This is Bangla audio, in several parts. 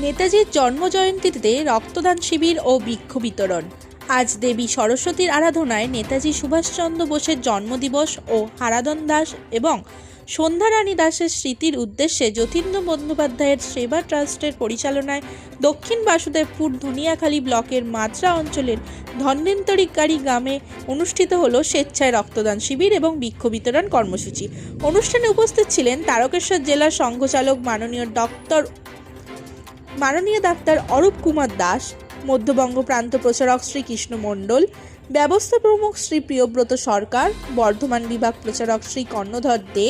নেতাজির জন্মজয়ন্তীতে রক্তদান শিবির ও বৃক্ষ বিতরণ। আজ দেবী সরস্বতীর আরাধনায় নেতাজি সুভাষচন্দ্র বোসের জন্মদিবস ও হারাধন দাস এবং সন্ধ্যারানী দাসের স্মৃতির উদ্দেশ্যে যতীন্দ্র বন্দ্যোপাধ্যায়ের সেবা ট্রাস্টের পরিচালনায় দক্ষিণ বাসুদেবপুর ধনিয়াখালী ব্লকের মাত্রা অঞ্চলের ধন্বন্তরিকারী গ্রামে অনুষ্ঠিত হল স্বেচ্ছায় রক্তদান শিবির এবং বৃক্ষ বিতরণ কর্মসূচি। অনুষ্ঠানে উপস্থিত ছিলেন তারকেশ্বর জেলার সংঘচালক মাননীয় ডাক্তার অরূপ কুমার দাস, মধ্যবঙ্গ প্রান্ত প্রচারক শ্রী কৃষ্ণ মণ্ডল, ব্যবস্থা প্রমুখ শ্রী প্রিয়ব্রত সরকার, বর্ধমান বিভাগ প্রচারক শ্রী কর্ণধর দে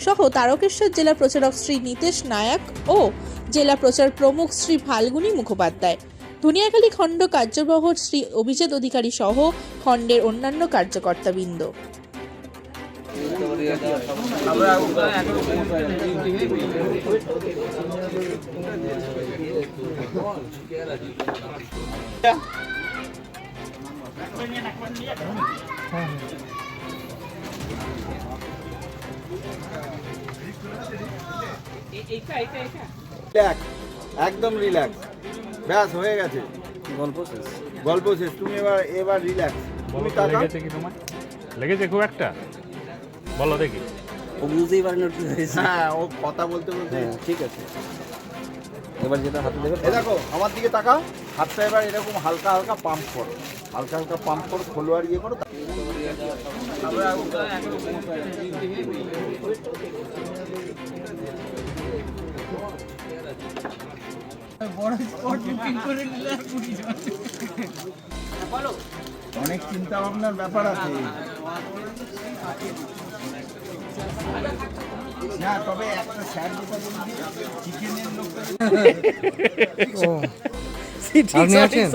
সহ তারকেশ্বর জেলা প্রচারক শ্রী নিতেশ নায়ক ও জেলা প্রচার প্রমুখ শ্রী ফাল্গুনী মুখোপাধ্যায়, ধনিয়াখালী খণ্ড কার্যবহ শ্রী অভিজিৎ অধিকারী সহ খণ্ডের অন্যান্য কার্যকর্তাবৃন্দ। একদম রিল্যাক্স, ব্যাস হয়ে গেছে, গল্প শেষ। তুমি এবার রিল্যাক্স। তুমি লেগেছে কি তোমার? লেগেছে খুব একটা? বলো দেখি। ও বুঝতেই পারে না কি হয়েছে। হ্যাঁ, ও কথা বলতে বলতে ঠিক আছে। এবার যেটা হাতে দেবে, দেখো আমার দিকে তাকাও, হাতটা এবার এরকম হালকা হালকা পাম্প করো, হালকা হালকা পাম্প করো, খোলোয়ার ইয়ে করো। অনেক চিন্তা ভাবনার ব্যাপার আছে না, তবে একটা স্যার যেটা বলছি, চিকেনের লোকটা আপনি আছেন?